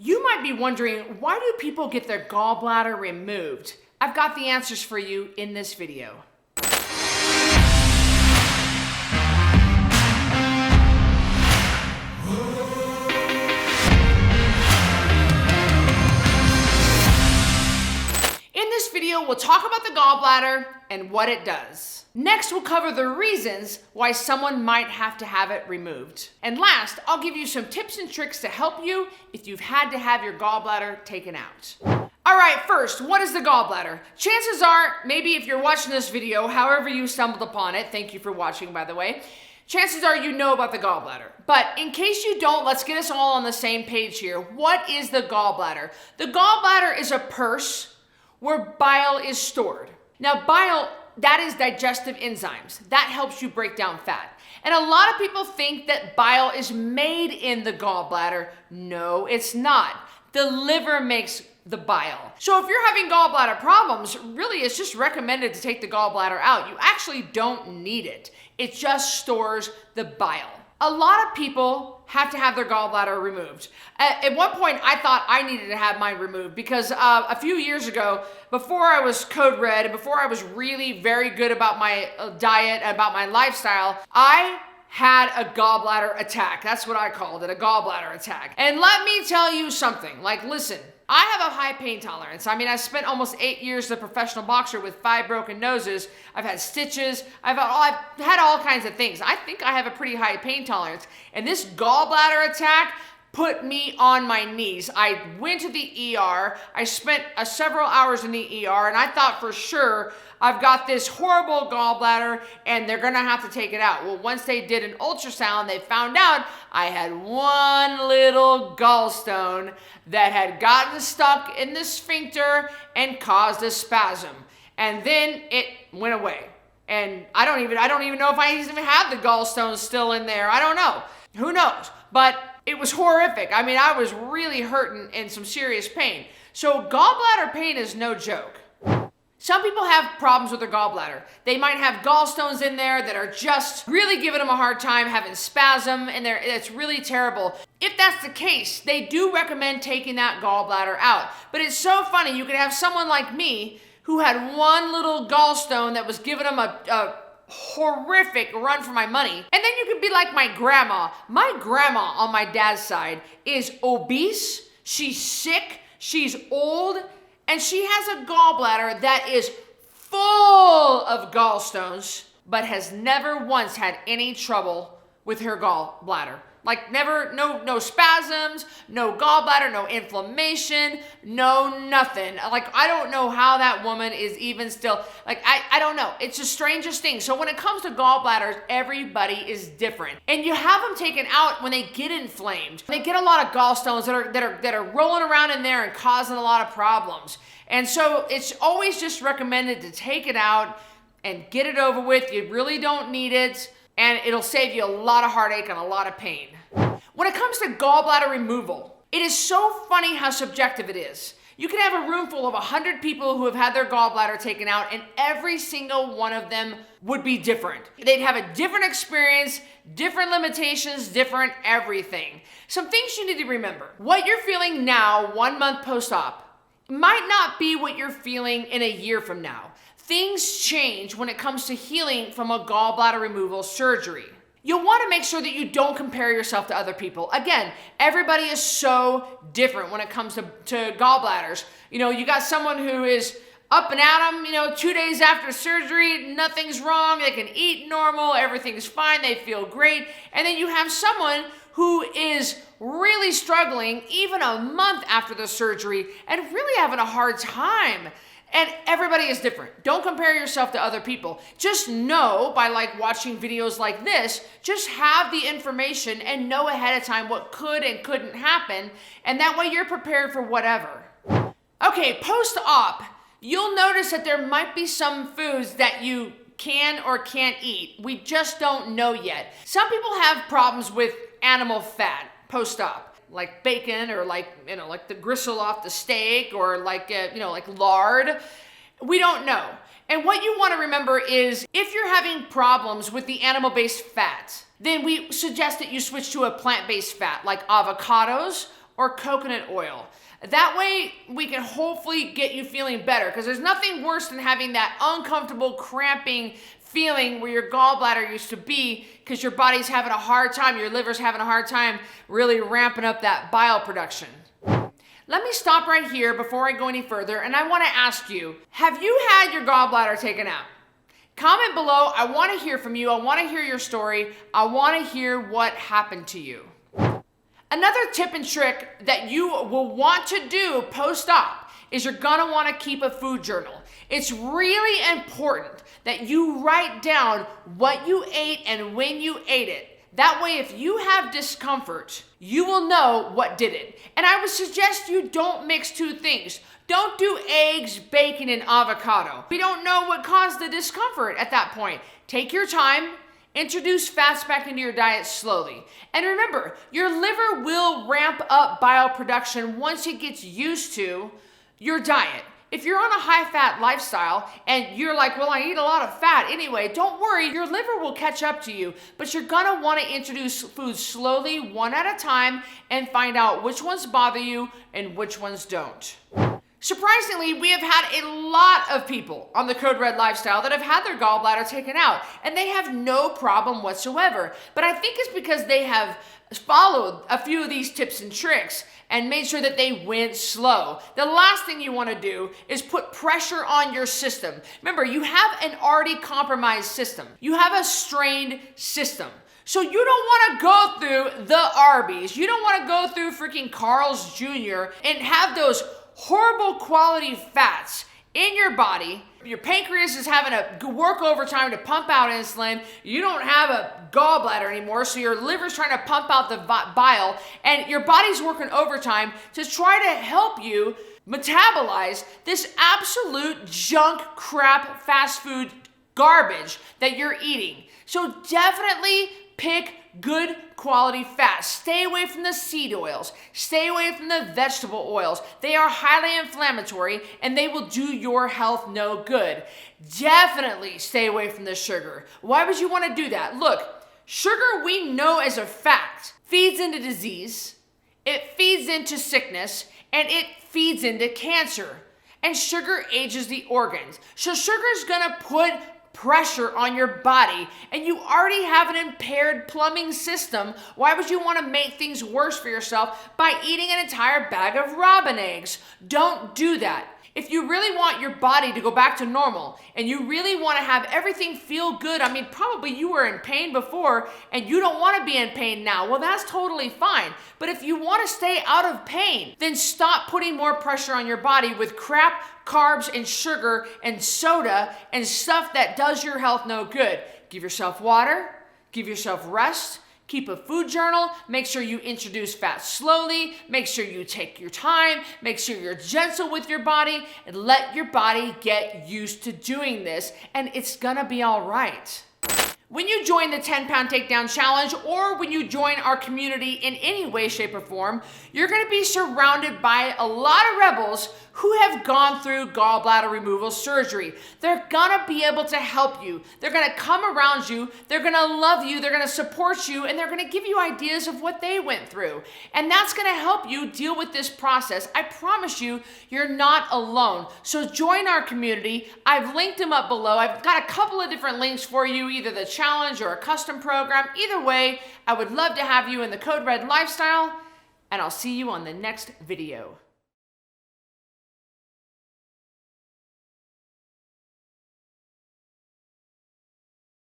You might be wondering, why do people get their gallbladder removed? I've got the answers for you in this video. In this video, we'll talk about the gallbladder and what it does. Next, we'll cover the reasons why someone might have to have it removed. And last, I'll give you some tips and tricks to help you if you've had to have your gallbladder taken out. All right, first, what is the gallbladder? Chances are, maybe if you're watching this video, however you stumbled upon it, thank you for watching, by the way, chances are you know about the gallbladder. But in case you don't, let's get us all on the same page here. What is the gallbladder? The gallbladder is a purse where bile is stored. Now, bile, that is digestive enzymes. That helps you break down fat. And a lot of people think that bile is made in the gallbladder. No, it's not. The liver makes the bile. So if you're having gallbladder problems, really it's just recommended to take the gallbladder out. You actually don't need it. It just stores the bile. A lot of people have to have their gallbladder removed. At one point, I thought I needed to have mine removed because a few years ago, before I was code red, before I was really very good about my diet, about my lifestyle, I had a gallbladder attack. That's what I called it, a gallbladder attack. And let me tell you something, listen, I have a high pain tolerance. I mean, I spent almost 8 years as a professional boxer with 5 broken noses. I've had stitches. I've had all kinds of things. I think I have a pretty high pain tolerance. And this gallbladder attack put me on my knees. I went to the ER. I spent several hours in the ER, and I thought for sure I've got this horrible gallbladder and they're gonna have to take it out. Well, once they did an ultrasound, they found out I had one little gallstone that had gotten stuck in the sphincter and caused a spasm. And then it went away. And I don't even know if I even have the gallstones still in there. I don't know. Who knows? But it was horrific. I mean, I was really hurting in some serious pain. So gallbladder pain is no joke. Some people have problems with their gallbladder. They might have gallstones in there that are just really giving them a hard time, having spasm, and it's really terrible. If that's the case, they do recommend taking that gallbladder out. But it's so funny, you could have someone like me who had one little gallstone that was giving them a horrific run for my money. And then you could be like my grandma. My grandma on my dad's side is obese, she's sick, she's old, and she has a gallbladder that is full of gallstones, but has never once had any trouble with her gallbladder. Like never, no spasms, no gallbladder, no inflammation, no nothing. Like, I don't know how that woman is even still, I don't know. It's the strangest thing. So when it comes to gallbladders, everybody is different. And you have them taken out when they get inflamed. They get a lot of gallstones that are rolling around in there and causing a lot of problems. And so it's always just recommended to take it out and get it over with. You really don't need it. And it'll save you a lot of heartache and a lot of pain. When it comes to gallbladder removal, it is so funny how subjective it is. You can have a room full of 100 people who have had their gallbladder taken out, and every single one of them would be different. They'd have a different experience, different limitations, different everything. Some things you need to remember. What you're feeling now, 1 month post-op, might not be what you're feeling in a year from now. Things change when it comes to healing from a gallbladder removal surgery. You'll want to make sure that you don't compare yourself to other people. Again, everybody is so different when it comes to gallbladders. You know, you got someone who is up and at 'em, 2 days after surgery, nothing's wrong, they can eat normal, everything's fine, they feel great. And then you have someone who is really struggling even a month after the surgery and really having a hard time. And everybody is different. Don't compare yourself to other people. Just know by watching videos like this, just have the information and know ahead of time what could and couldn't happen. And that way you're prepared for whatever. Okay, post-op, you'll notice that there might be some foods that you can or can't eat. We just don't know yet. Some people have problems with animal fat post-op. Like bacon or like the gristle off the steak or like lard. We don't know. And what you want to remember is if you're having problems with the animal-based fat, then we suggest that you switch to a plant-based fat like avocados or coconut oil. That way we can hopefully get you feeling better, because there's nothing worse than having that uncomfortable cramping feeling where your gallbladder used to be, because your body's having a hard time, your liver's having a hard time really ramping up that bile production. Let me stop right here before I go any further, and I want to ask you, have you had your gallbladder taken out? Comment below. I want to hear from you. I want to hear your story. I want to hear what happened to you. Another tip and trick that you will want to do post-op is you're gonna want to keep a food journal. It's really important that you write down what you ate and when you ate it. That way, if you have discomfort, you will know what did it. And I would suggest you don't mix two things. Don't do eggs, bacon, and avocado. We don't know what caused the discomfort at that point. Take your time. Introduce fats back into your diet slowly. And remember, your liver will ramp up bile production once it gets used to your diet. If you're on a high-fat lifestyle and you're like, well, I eat a lot of fat anyway, don't worry, your liver will catch up to you. But you're gonna wanna introduce foods slowly, one at a time, and find out which ones bother you and which ones don't. Surprisingly, we have had a lot of people on the Code Red lifestyle that have had their gallbladder taken out, and they have no problem whatsoever. But I think it's because they have followed a few of these tips and tricks and made sure that they went slow. The last thing you want to do is put pressure on your system. Remember, you have an already compromised system. You have a strained system. So you don't want to go through the Arby's. You don't want to go through freaking Carl's Jr. and have those horrible quality fats in your body. Your pancreas is having to work overtime to pump out insulin. You don't have a gallbladder anymore, so your liver's trying to pump out the bile, and your body's working overtime to try to help you metabolize this absolute junk crap fast food garbage that you're eating. So definitely pick good quality fats. Stay away from the seed oils. Stay away from the vegetable oils. They are highly inflammatory and they will do your health no good. Definitely stay away from the sugar. Why would you want to do that? Look, sugar, we know as a fact, feeds into disease, it feeds into sickness, and it feeds into cancer. And sugar ages the organs. So sugar is gonna put pressure on your body, and you already have an impaired plumbing system. Why would you want to make things worse for yourself by eating an entire bag of robin eggs? Don't do that. If you really want your body to go back to normal and you really want to have everything feel good, I mean, probably you were in pain before and you don't want to be in pain now. Well, that's totally fine. But if you want to stay out of pain, then stop putting more pressure on your body with crap, carbs, and sugar and soda and stuff that does your health no good. Give yourself water, give yourself rest. Keep a food journal. Make sure you introduce fat slowly. Make sure you take your time. Make sure you're gentle with your body and let your body get used to doing this, and it's gonna be all right. When you join the 10-Pound Takedown Challenge, or when you join our community in any way, shape, or form, you're gonna be surrounded by a lot of rebels who have gone through gallbladder removal surgery. They're gonna be able to help you. They're gonna come around you, they're gonna love you, they're gonna support you, and they're gonna give you ideas of what they went through. And that's gonna help you deal with this process. I promise you, you're not alone. So join our community. I've linked them up below. I've got a couple of different links for you, either the challenge or a custom program. Either way, I would love to have you in the Code Red lifestyle, and I'll see you on the next video.